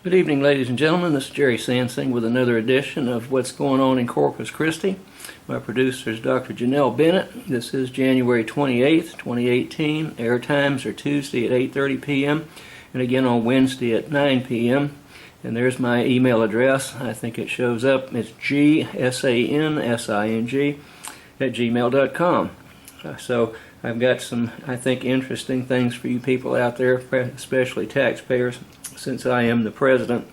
Good evening, ladies and gentlemen. This is Jerry Sansing with another edition of What's Going On in Corpus Christi. My producer is Dr. Janelle Bennett. This is January 28th, 2018. Air times are Tuesday at 8:30 p.m. and again on Wednesday at 9 p.m. And there's my email address. I think it shows up. It's gsansing@gmail.com. So I've got some, I think, interesting things for you people out there, especially taxpayers, since I am the president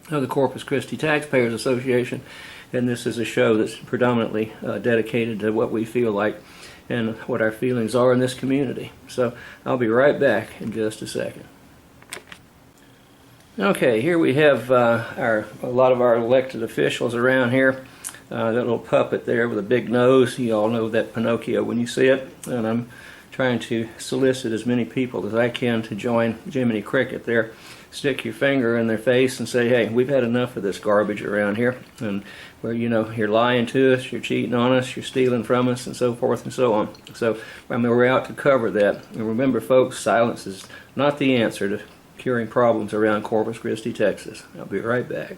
of the Corpus Christi Taxpayers Association, and this is a show that's predominantly dedicated to what we feel like and what our feelings are in this community. So I'll be right back in just a second. Okay, here we have a lot of our elected officials around here. That little puppet there with a big nose, you all know that Pinocchio when you see it, and I'm trying to solicit as many people as I can to join Jiminy Cricket there. Stick your finger in their face and say, hey, we've had enough of this garbage around here, and where, you know, you're lying to us, you're cheating on us, you're stealing from us, and so forth and so on. So, I mean, we're out to cover that. And remember, folks, silence is not the answer to curing problems around Corpus Christi, Texas. I'll be right back.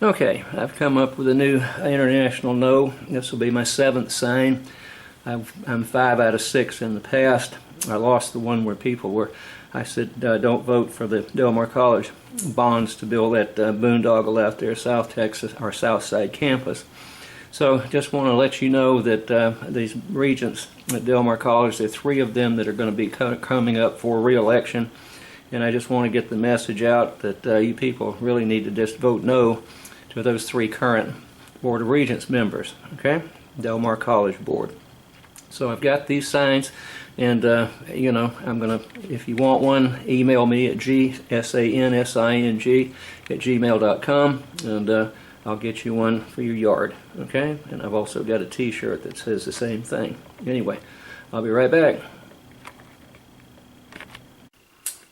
Okay, I've come up with a new international no. This will be my 7th sign. I'm 5 out of 6 in the past. I lost the one where I said don't vote for the Del Mar College bonds to build that boondoggle out there, South Texas, or South Side campus. So just want to let you know that these regents at Del Mar College, there are 3 of them that are going to be coming up for re-election. And I just want to get the message out that you people really need to just vote no to those 3 current Board of Regents members, okay? Del Mar College Board. So I've got these signs, and you know, I'm gonna, if you want one, email me at gsansing@gmail.com, and I'll get you one for your yard, okay? And I've also got a t-shirt that says the same thing. Anyway, I'll be right back.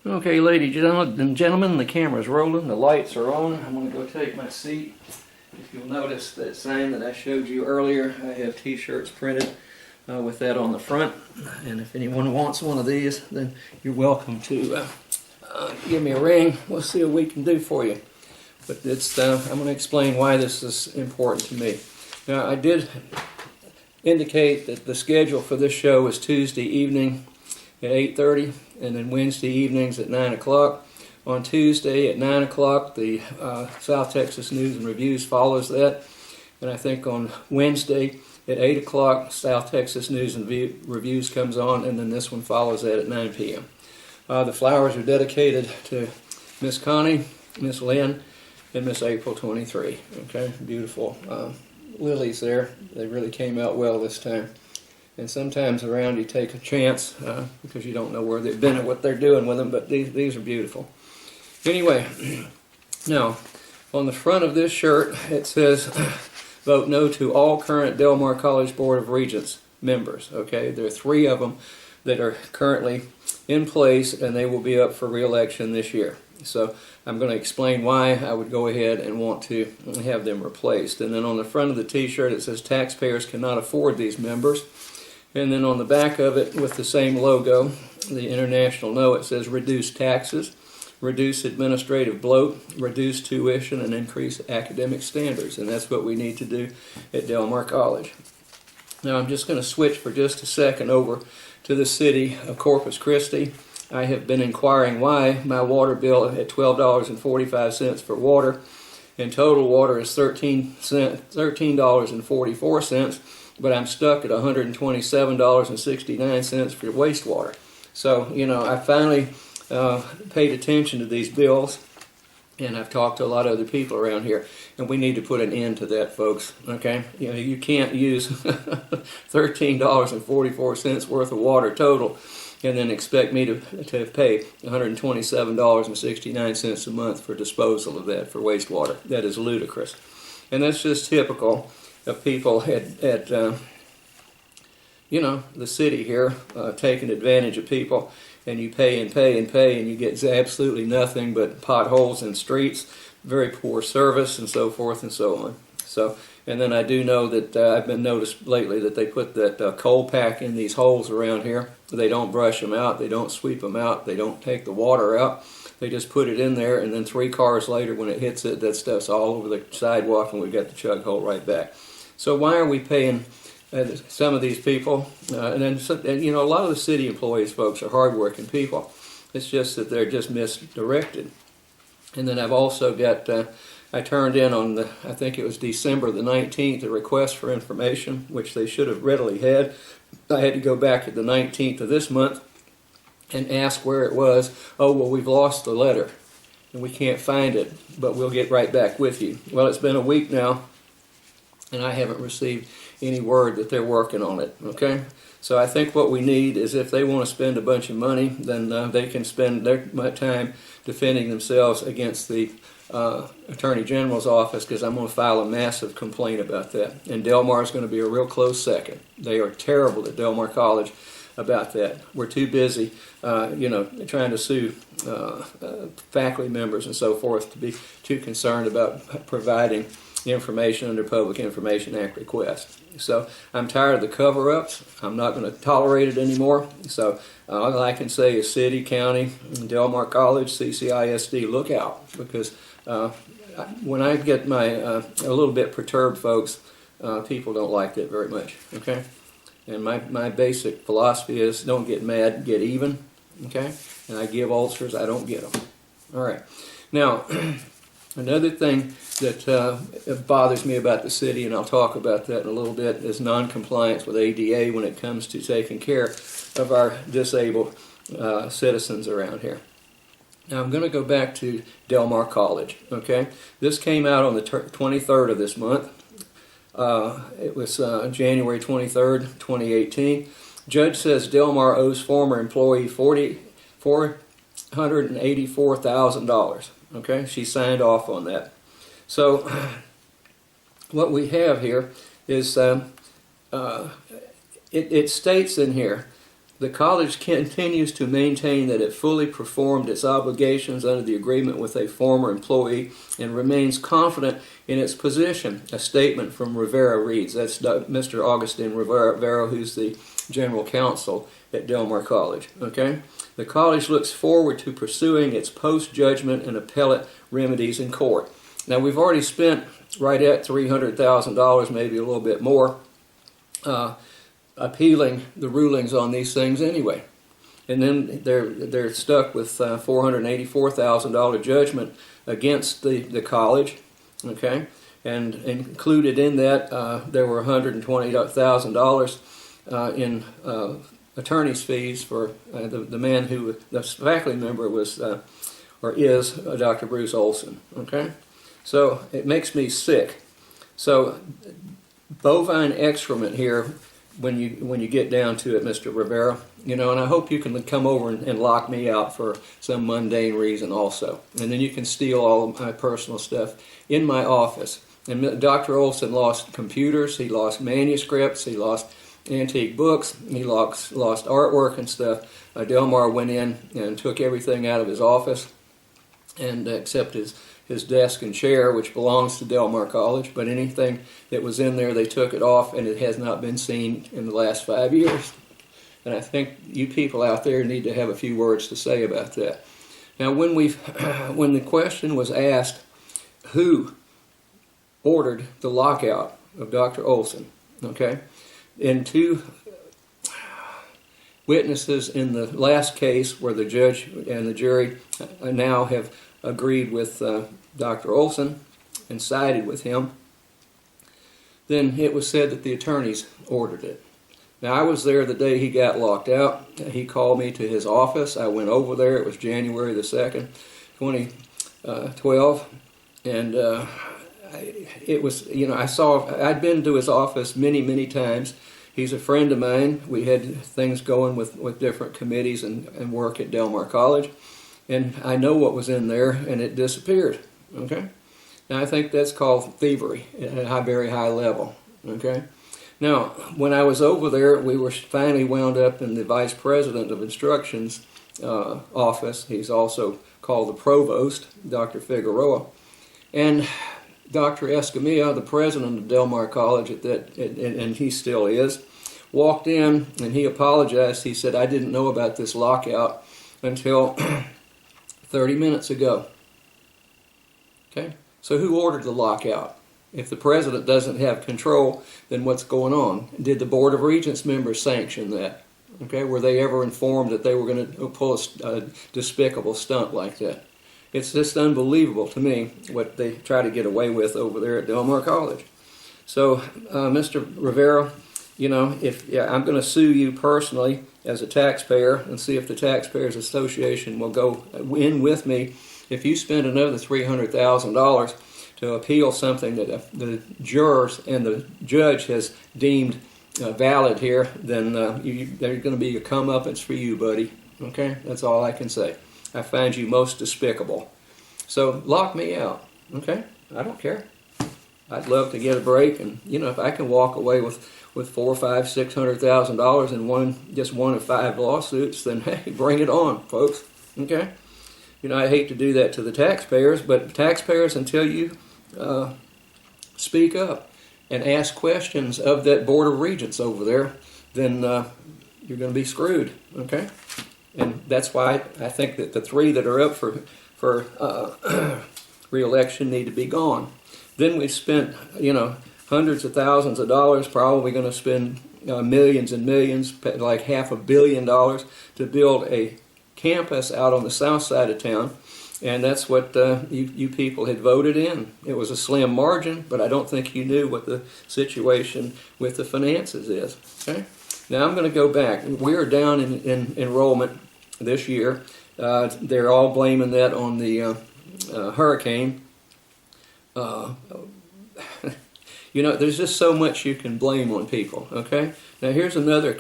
Okay, ladies and gentlemen, the camera's rolling, the lights are on. I'm going to go take my seat. If you'll notice that sign that I showed you earlier, I have t-shirts printed with that on the front. And if anyone wants one of these, then you're welcome to give me a ring. We'll see what we can do for you. But it's, I'm going to explain why this is important to me. Now, I did indicate that the schedule for this show is Tuesday evening at 8:30, and then Wednesday evenings at 9 o'clock. On Tuesday at 9 o'clock, the South Texas News and Reviews follows that. And I think on Wednesday at 8 o'clock, South Texas News and Reviews comes on, and then this one follows that at 9 p.m. The flowers are dedicated to Miss Connie, Miss Lynn, and Miss April 23. Okay, beautiful lilies there. They really came out well this time. And sometimes around you take a chance because you don't know where they've been or what they're doing with them, but these are beautiful. Anyway, now, on the front of this shirt, it says, vote no to all current Del Mar College Board of Regents members. Okay, there are 3 of them that are currently in place, and they will be up for re-election this year. So I'm going to explain why I would go ahead and want to have them replaced. And then on the front of the t-shirt, it says taxpayers cannot afford these members. And then on the back of it, with the same logo, the international no, it says reduce taxes, reduce administrative bloat, reduce tuition, and increase academic standards. And that's what we need to do at Del Mar College. Now I'm just going to switch for just a second over to the city of Corpus Christi. I have been inquiring why my water bill at $12.45 for water, and total water is $13.44. But I'm stuck at $127.69 for wastewater. So, you know, I finally paid attention to these bills, and I've talked to a lot of other people around here, and we need to put an end to that, folks, okay? You know, you can't use $13.44 worth of water total and then expect me to pay $127.69 a month for disposal of that for wastewater. That is ludicrous. And that's just typical of people at you know, the city here taking advantage of people, and you pay and pay and pay, and you get absolutely nothing but potholes in streets, very poor service, and so forth and so on. So And then I do know that I've been noticed lately that they put that coal pack in these holes around here. They don't brush them out. They don't sweep them out. They don't take the water out. They just put it in there, and then 3 cars later when it hits it, that stuff's all over the sidewalk, and we've got the chug hole right back. So why are we paying some of these people? And a lot of the city employees, folks, are hardworking people. It's just that they're just misdirected. And then I've also got, I turned in on I think it was December the 19th, a request for information, which they should have readily had. I had to go back to the 19th of this month and ask where it was. Oh, well, we've lost the letter and we can't find it, but we'll get right back with you. Well, it's been a week now, and I haven't received any word that they're working on it, okay? So I think what we need is, if they want to spend a bunch of money, then they can spend their time defending themselves against the Attorney General's office, because I'm going to file a massive complaint about that. And Delmar is going to be a real close second. They are terrible at Delmar College about that. We're too busy, trying to sue faculty members and so forth to be too concerned about providing information under Public Information Act request. So I'm tired of the cover-ups. I'm not going to tolerate it anymore. So all I can say is city, county, Delmar College, CCISD, look out, because when I get my a little bit perturbed, folks, people don't like that very much. Okay, and my basic philosophy is don't get mad, get even. Okay, and I give ulcers, I don't get them. All right, now. Another thing that bothers me about the city, and I'll talk about that in a little bit, is non-compliance with ADA when it comes to taking care of our disabled citizens around here. Now I'm going to go back to Delmar College. Okay, this came out on the 23rd of this month. It was January 23rd, 2018. Judge says Delmar owes former employee $484,000. Okay, she signed off on that. So what we have here is it states in here, the college continues to maintain that it fully performed its obligations under the agreement with a former employee and remains confident in its position. A statement from Rivera reads, that's Mr. Augustine Rivera, who's the general counsel at Delmar College. Okay, the college looks forward to pursuing its post-judgment and appellate remedies in court. Now, we've already spent right at $300,000, maybe a little bit more, appealing the rulings on these things anyway. And then they're stuck with $484,000 judgment against the college, okay? And included in that, there were $120,000 in attorney's fees for the man who, the faculty member was, or is, Dr. Bruce Olson, okay? So it makes me sick. So bovine excrement here, when you get down to it, Mr. Rivera, and I hope you can come over and lock me out for some mundane reason also. And then you can steal all of my personal stuff in my office. And Dr. Olson lost computers, he lost manuscripts, he lost antique books, he lost artwork and stuff. Delmar went in and took everything out of his office, and except his desk and chair, which belongs to Delmar College, but anything that was in there, they took it off, and it has not been seen in the last 5 years. And I think you people out there need to have a few words to say about that. Now, when the question was asked, who ordered the lockout of Dr. Olson, okay, and 2 witnesses in the last case where the judge and the jury now have agreed with Dr. Olson and sided with him, then it was said that the attorneys ordered it. Now, I was there the day he got locked out. He called me to his office. I went over there. It was January the 2nd, 2012, and it was, I'd been to his office many times. He's a friend of mine. We had things going with different committees and work at Delmar College, and I know what was in there, and it disappeared. Okay, now I think that's called thievery at a very high level. Okay, now when I was over there, we were finally wound up in the Vice President of Instruction's office. He's also called the Provost, Dr. Figueroa, and Dr. Escamilla, the president of Del Mar College and he still is, walked in and he apologized. He said, "I didn't know about this lockout until 30 minutes ago." Okay? So who ordered the lockout? If the president doesn't have control, then what's going on? Did the Board of Regents members sanction that? Okay? Were they ever informed that they were going to pull a despicable stunt like that? It's just unbelievable to me what they try to get away with over there at Del Mar College. So, Mr. Rivera, you know, I'm going to sue you personally as a taxpayer and see if the Taxpayers Association will go in with me. If you spend another $300,000 to appeal something that the jurors and the judge has deemed valid here, then there's going to be a comeuppance for you, buddy. Okay? That's all I can say. I find you most despicable. So lock me out. Okay? I don't care. I'd love to get a break, and you know, if I can walk away with $400,000, $500,000, $600,000 in just one of 5 lawsuits, then hey, bring it on, folks. Okay? You know, I hate to do that to the taxpayers, but taxpayers, until you speak up and ask questions of that Board of Regents over there, then you're going to be screwed. Okay? And that's why I think that the 3 that are up for re-election need to be gone. Then we spent, you know, hundreds of thousands of dollars, probably going to spend millions and millions, like $500 million, to build a campus out on the south side of town. And that's what you people had voted in. It was a slim margin, but I don't think you knew what the situation with the finances is. Okay? Now I'm going to go back. We are down in enrollment this year. They're all blaming that on the hurricane. You know, there's just so much you can blame on people, okay? Now here's another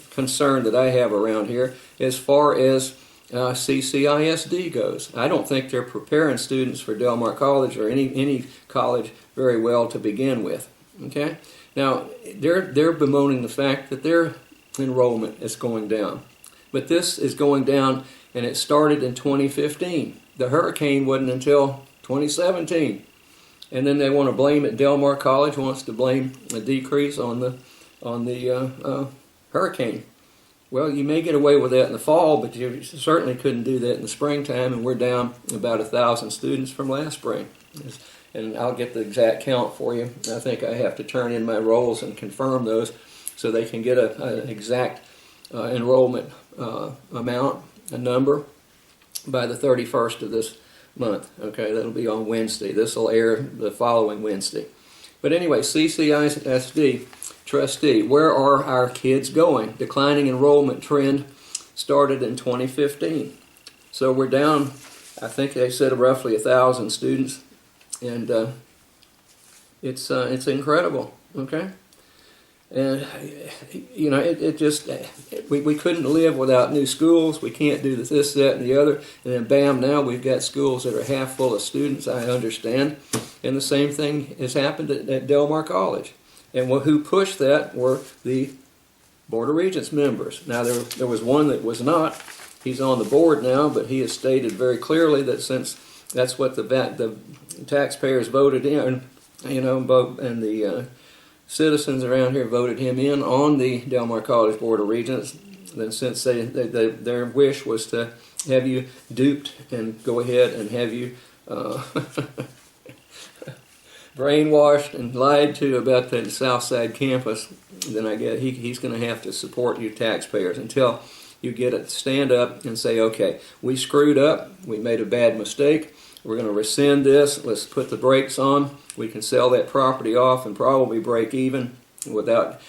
concern that I have around here as far as CCISD goes. I don't think they're preparing students for Del Mar College or any college very well to begin with, okay? Now, they're bemoaning the fact that their enrollment is going down. But this is going down, and it started in 2015. The hurricane wasn't until 2017. And then they want to blame it. Del Mar College wants to blame a decrease on the hurricane. Well, you may get away with that in the fall, but you certainly couldn't do that in the springtime, and we're down about 1,000 students from last spring. And I'll get the exact count for you. I think I have to turn in my rolls and confirm those so they can get an exact enrollment amount, a number, by the 31st of this month. Okay, that'll be on Wednesday. This will air the following Wednesday. But anyway, CCISD trustee, where are our kids going? Declining enrollment trend started in 2015. So we're down, I think they said roughly 1,000 students, and it's incredible. Okay. And, you know, it just, we couldn't live without new schools. We can't do this, that, and the other. And then, bam, now we've got schools that are half full of students, I understand. And the same thing has happened at Del Mar College. And who pushed that were the Board of Regents members. Now, there was one that was not. He's on the board now, but he has stated very clearly that since that's what the taxpayers voted in, you know, and the citizens around here voted him in on the Del Mar College Board of Regents. Then since their wish was to have you duped and go ahead and have you brainwashed and lied to about the Southside campus, then I guess he's going to have to support you taxpayers until you get it. Stand up and say, okay, we screwed up. We made a bad mistake. We're going to rescind this. Let's put the brakes on. We can sell that property off and probably break even without,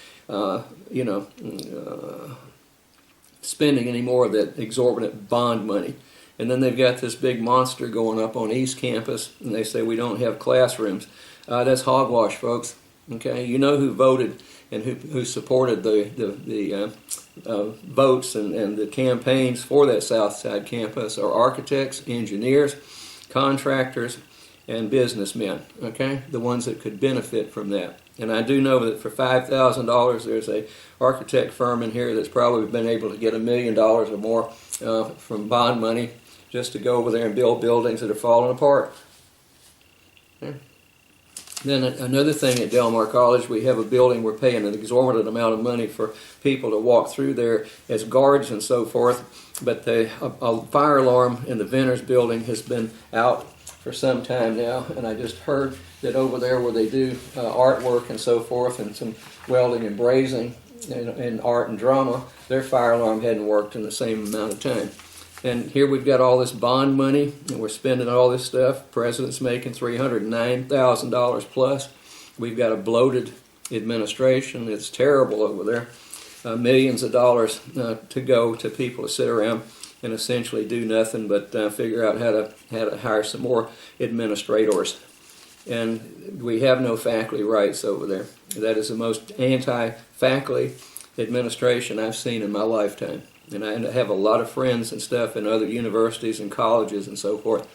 spending any more of that exorbitant bond money. And then they've got this big monster going up on East Campus, and they say we don't have classrooms. That's hogwash, folks. Okay, you know who voted and who supported the votes and the campaigns for that Southside campus are architects, engineers, contractors, and businessmen, okay? The ones that could benefit from that. And I do know that for $5,000, there's a architect firm in here that's probably been able to get $1 million or more from bond money just to go over there and build buildings that are falling apart. Okay? Then another thing at Del Mar College, we have a building we're paying an exorbitant amount of money for people to walk through there as guards and so forth. But a fire alarm in the Venters building has been out for some time now, and I just heard that over there where they do artwork and so forth, and some welding and brazing and art and drama, their fire alarm hadn't worked in the same amount of time. And here we've got all this bond money, and we're spending all this stuff. President's making $309,000 plus. We've got a bloated administration. It's terrible over there. Millions of dollars to go to people to sit around and essentially do nothing but figure out how to hire some more administrators. And we have no faculty rights over there. That is the most anti-faculty administration I've seen in my lifetime. And I have a lot of friends and stuff in other universities and colleges and so forth,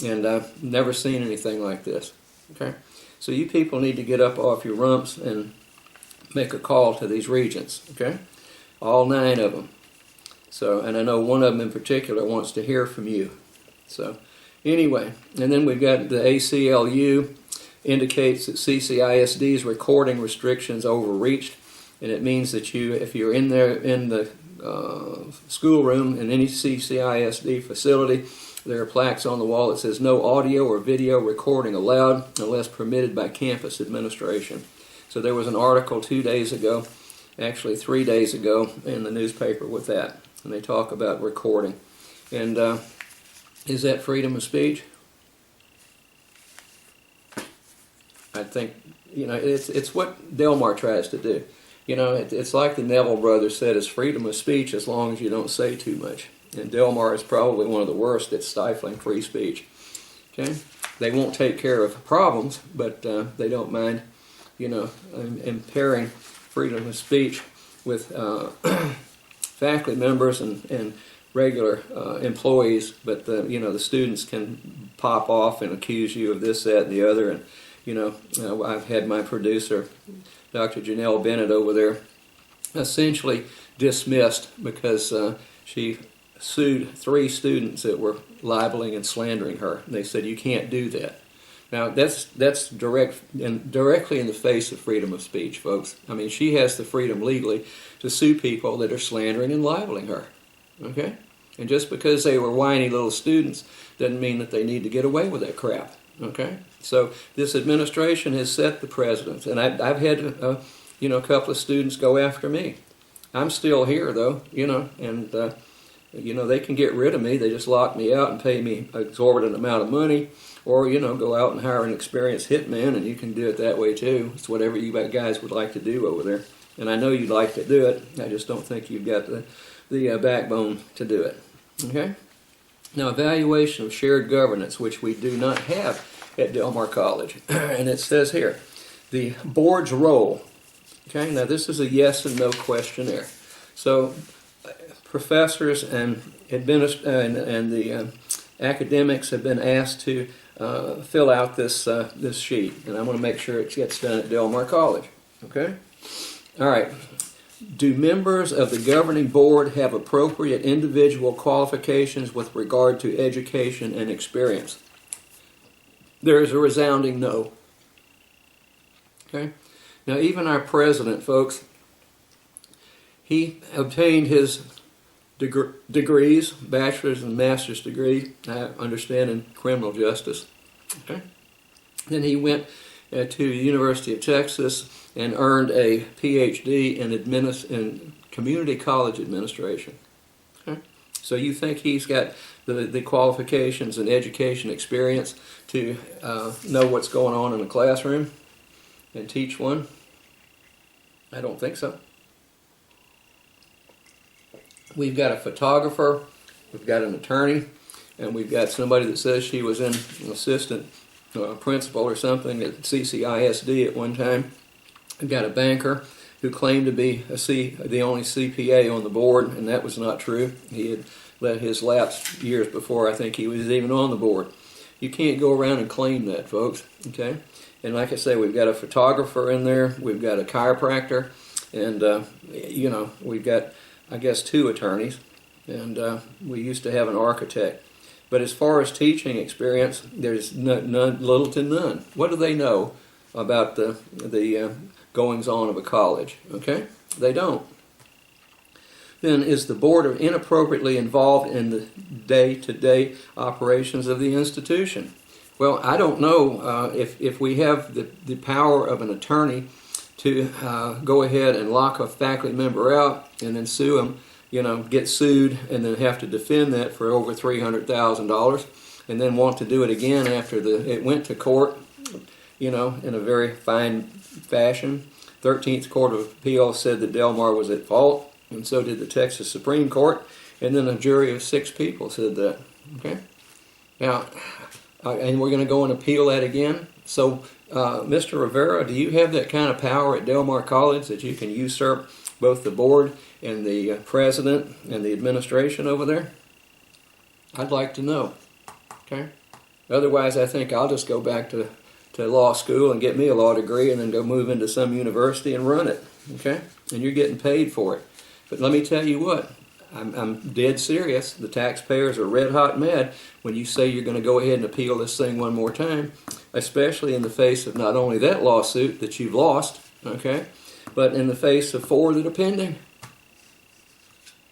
and I've never seen anything like this. Okay, so you people need to get up off your rumps and make a call to these regents. Okay, all 9 of them. So, and I know one of them in particular wants to hear from you. So, anyway, and then we've got the ACLU indicates that CCISD's recording restrictions overreached, and it means that if you're in there in the schoolroom in any CCISD facility, there are plaques on the wall that says no audio or video recording allowed unless permitted by campus administration. So there was an article 2 days ago, actually 3 days ago, in the newspaper with that, and they talk about recording. And is that freedom of speech? I think, it's what Del Mar tries to do. It's like the Neville brothers said, it's freedom of speech as long as you don't say too much. And Del Mar is probably one of the worst at stifling free speech. Okay, they won't take care of problems, but they don't mind, impairing freedom of speech with faculty members and regular employees. But the students can pop off and accuse you of this, that, and the other. And I've had my producer, Dr. Janelle Bennett over there, essentially dismissed because she sued 3 students that were libeling and slandering her. And they said, you can't do that. Now, that's directly in the face of freedom of speech, folks. I mean, she has the freedom legally to sue people that are slandering and libeling her. Okay? And just because they were whiny little students doesn't mean that they need to get away with that crap. Okay? So this administration has set the precedent, and I've had a couple of students go after me. I'm still here though, and they can get rid of me. They just lock me out and pay me an exorbitant amount of money, or go out and hire an experienced hitman, and you can do it that way too. It's whatever you guys would like to do over there, and I know you'd like to do it. I just don't think you've got the backbone to do it. Okay. Now, evaluation of shared governance, which we do not have at Del Mar College. And it says here, the board's role. Okay, now this is a yes and no questionnaire. So professors and the academics have been asked to fill out this sheet. And I'm going to make sure it gets done at Del Mar College. Okay? All right. Do members of the governing board have appropriate individual qualifications with regard to education and experience? There is a resounding no. Okay? Now, even our president, folks, he obtained his degrees, bachelor's and master's degree, I understand, in criminal justice. Okay? Then he went to the University of Texas and earned a PhD in community college administration. Okay? So you think he's got the qualifications and education experience to know what's going on in the classroom and teach one? I don't think so. We've got a photographer, we've got an attorney, and we've got somebody that says she was an assistant principal or something at CCISD at one time. We've got a banker who claimed to be the only CPA on the board, and that was not true. He had let his lapse years before I think he was even on the board. You can't go around and claim that, folks. Okay? And like I say, we've got a photographer in there, we've got a chiropractor, and we've got, I guess, 2 attorneys, and we used to have an architect. But as far as teaching experience, there's little to none. What do they know about the goings-on of a college. Okay? They don't. Then, is the board inappropriately involved in the day-to-day operations of the institution? Well, I don't know if we have the power of an attorney to go ahead and lock a faculty member out and then sue them, get sued and then have to defend that for over $300,000 and then want to do it again after it went to court, in a very fine fashion. 13th Court of Appeals said that Del Mar was at fault, and so did the Texas Supreme Court, and then a jury of 6 people said that. Okay? Now, and we're going to go and appeal that again. So, Mr. Rivera, do you have that kind of power at Del Mar College that you can usurp both the board and the president and the administration over there? I'd like to know. Okay? Otherwise, I think I'll just go back to law school and get me a law degree and then go move into some university and run it. Okay? And you're getting paid for it. But let me tell you what. I'm dead serious. The taxpayers are red hot mad when you say you're going to go ahead and appeal this thing one more time, especially in the face of not only that lawsuit that you've lost, okay, but in the face of 4 that are pending.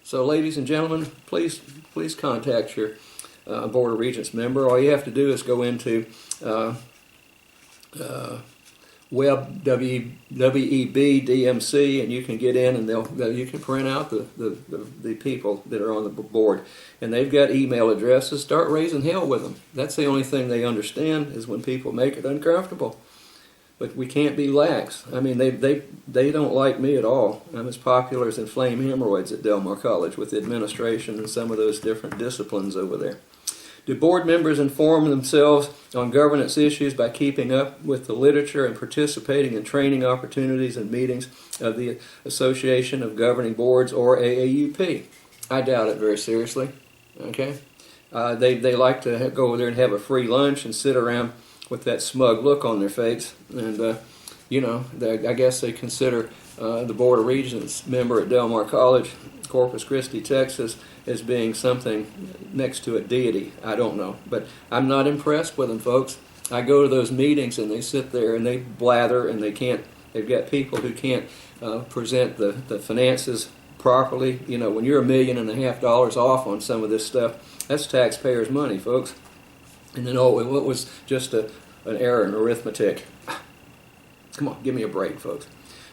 So, ladies and gentlemen, please contact your Board of Regents member. All you have to do is go into web WEB DMC, and you can get in and you can print out the people that are on the board, and they've got email addresses. Start raising hell with them. That's the only thing they understand is when people make it uncomfortable. But we can't be lax. I mean, they don't like me at all. I'm as popular as inflamed hemorrhoids at Del Mar College with the administration and some of those different disciplines over there. Do board members inform themselves on governance issues by keeping up with the literature and participating in training opportunities and meetings of the Association of Governing Boards, or AAUP? I doubt it very seriously. Okay, they like to go over there and have a free lunch and sit around with that smug look on their face, and I guess they consider the Board of Regents member at Del Mar College, Corpus Christi, Texas, as being something next to a deity. I don't know. But I'm not impressed with them, folks. I go to those meetings and they sit there and they blather and they've got people who can't present the finances properly. When you're $1.5 million off on some of this stuff, that's taxpayers' money, folks. And then, what was just an error in arithmetic? Come on, give me a break, folks.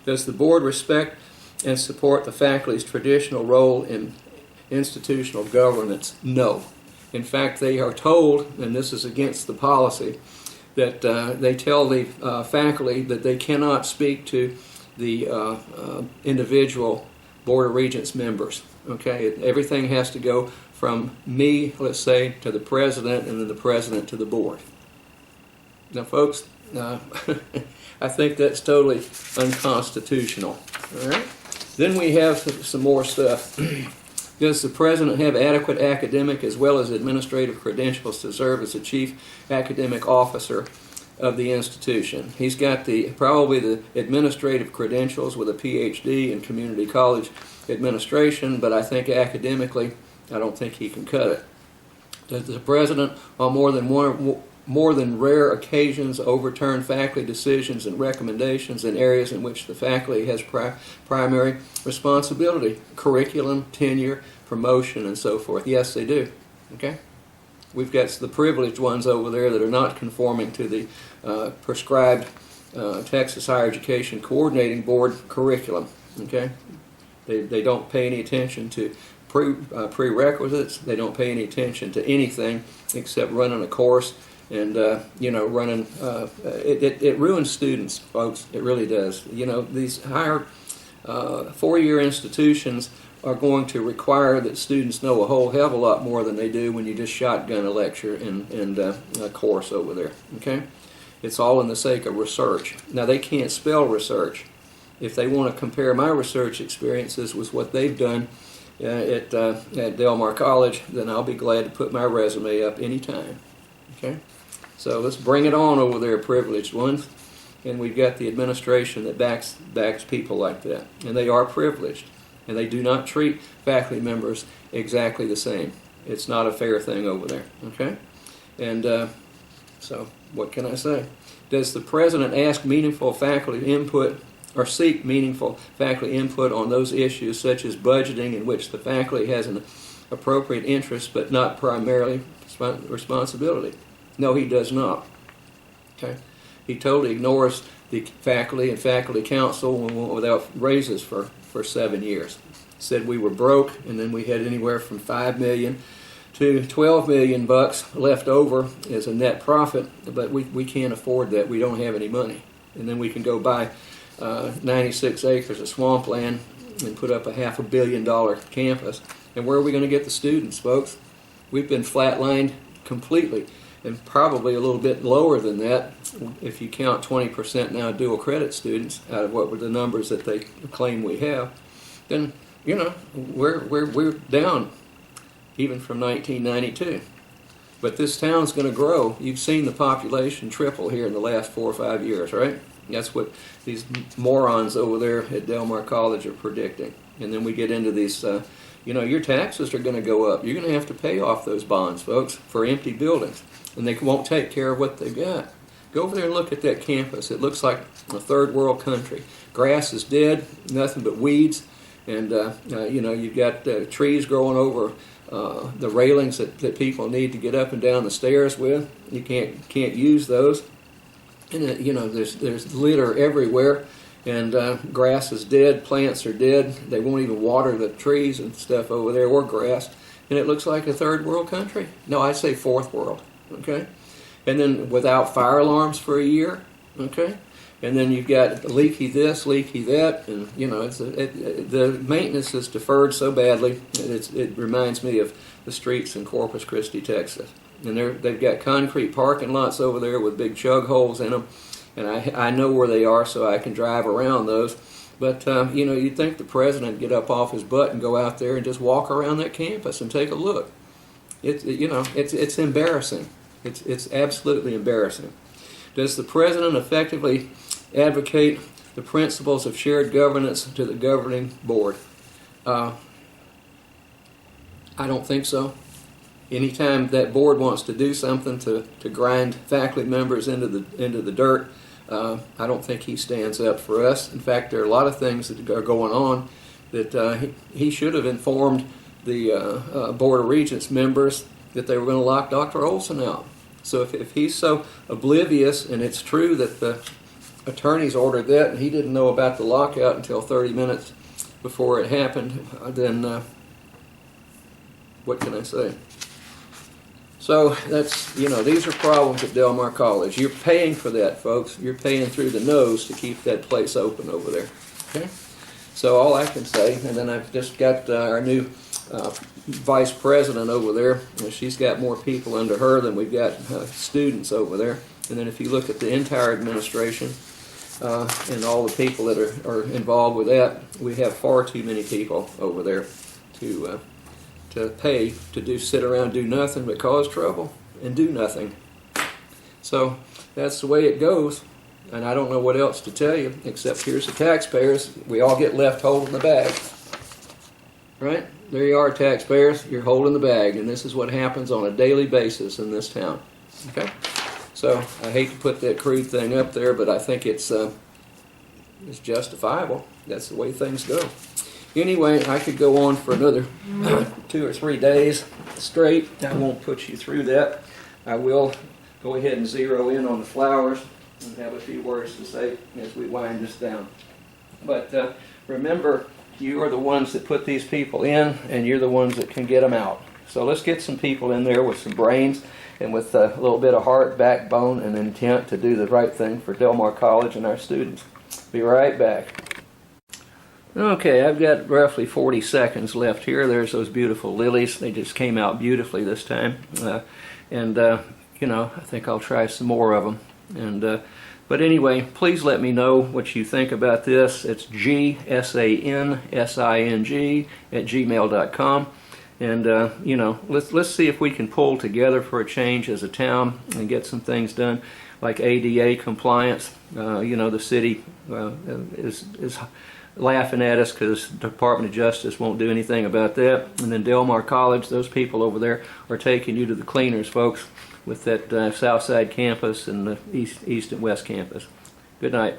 Does the board respect and support the faculty's traditional role in institutional governance? No. In fact, they are told, and this is against the policy, that they tell the faculty that they cannot speak to the individual Board of Regents members. Okay, everything has to go from me, let's say, to the president, and then the president to the board. Now, folks, I think that's totally unconstitutional. All right. Then we have some more stuff. Does the president have adequate academic as well as administrative credentials to serve as the chief academic officer of the institution? He's got probably the administrative credentials with a PhD in community college administration, but I think academically, I don't think he can cut it. Does the president, on more than rare occasions, overturn faculty decisions and recommendations in areas in which the faculty has primary responsibility? Curriculum, tenure, promotion, and so forth. Yes, they do. Okay? We've got the privileged ones over there that are not conforming to the prescribed Texas Higher Education Coordinating Board curriculum. Okay? They don't pay any attention to prerequisites. They don't pay any attention to anything except running a course and running. It ruins students, folks. It really does. These higher 4-year institutions are going to require that students know a whole hell of a lot more than they do when you just shotgun a lecture and a course over there. Okay, it's all in the sake of research. Now they can't spell research. If they want to compare my research experiences with what they've done at Del Mar College, then I'll be glad to put my resume up anytime. Okay, so let's bring it on over there, privileged ones. And we've got the administration that backs people like that, and they are privileged. And they do not treat faculty members exactly the same. It's not a fair thing over there, okay? And so what can I say? Does the president ask meaningful faculty input or seek meaningful faculty input on those issues such as budgeting in which the faculty has an appropriate interest but not primarily responsibility? No, he does not. Okay? He totally ignores the faculty and faculty council without raises for 7 years. Said we were broke, and then we had anywhere from $5 million to $12 million bucks left over as a net profit, but we can't afford that. We don't have any money. And then we can go buy 96 acres of swampland and put up a $500 million campus. And where are we going to get the students, folks? We've been flatlined completely, and probably a little bit lower than that if you count 20% now dual credit students out of what were the numbers that they claim we have. Then, you know, we're down even from 1992. But this town's going to grow. You've seen the population triple here in the last 4 or 5 years, right? That's what these morons over there at Del Mar College are predicting. And then we get into these, you know, your taxes are going to go up. You're going to have to pay off those bonds, folks, for empty buildings. And they won't take care of what they've got. Go over there and look at that campus. It looks like a third world country. Grass is dead, nothing but weeds. And, you know, you've got trees growing over the railings that people need to get up and down the stairs with. You can't use those. And, you know, there's litter everywhere. And grass is dead, plants are dead. They won't even water the trees and stuff over there or grass. And it looks like a third world country. No, I'd say fourth world. Okay? And then without fire alarms for a year. Okay? And then you've got leaky this, leaky that, and you know the maintenance is deferred so badly. It reminds me of the streets in Corpus Christi, Texas. And they've got concrete parking lots over there with big chug holes in them, and I know where they are, so I can drive around those. But you know, you'd think the president would get up off his butt and go out there and just walk around that campus and take a look. It's embarrassing. It's absolutely embarrassing. Does the president effectively advocate the principles of shared governance to the governing board? I don't think so. Anytime that board wants to do something to grind faculty members into the dirt, I don't think he stands up for us. In fact, there are a lot of things that are going on that he should have informed the Board of Regents members that they were going to lock Dr. Olson out. So if he's so oblivious, and it's true that the attorneys ordered that, and he didn't know about the lockout until 30 minutes before it happened, then what can I say? So that's, you know, these are problems at Del Mar College. You're paying for that, folks. You're paying through the nose to keep that place open over there. Okay? So all I can say, and then I've just got our new vice president over there. She's got more people under her than we've got students over there. And then if you look at the entire administration and all the people that are involved with that, we have far too many people over there to pay to sit around, do nothing but cause trouble and do nothing. So that's the way it goes. And I don't know what else to tell you, except here's the taxpayers. We all get left holding the bag. Right? There you are, taxpayers. You're holding the bag, and this is what happens on a daily basis in this town. Okay? So I hate to put that crude thing up there, but I think it's justifiable. That's the way things go. Anyway, I could go on for another 2 or 3 days straight. I won't put you through that. I will go ahead and zero in on the flowers and have a few words to say as we wind this down. But remember, you are the ones that put these people in, and you're the ones that can get them out. So let's get some people in there with some brains and with a little bit of heart, backbone, and intent to do the right thing for Del Mar College and our students. Be right back. Okay, I've got roughly 40 seconds left here. There's those beautiful lilies. They just came out beautifully this time. You know, I think I'll try some more of them. But anyway, please let me know what you think about this. It's gsansing@gmail.com. And, you know, let's see if we can pull together for a change as a town and get some things done, like ADA compliance. You know, the city is laughing at us because the Department of Justice won't do anything about that. And then Del Mar College, those people over there are taking you to the cleaners, folks. with that South Side campus and the East and West campus. Good night.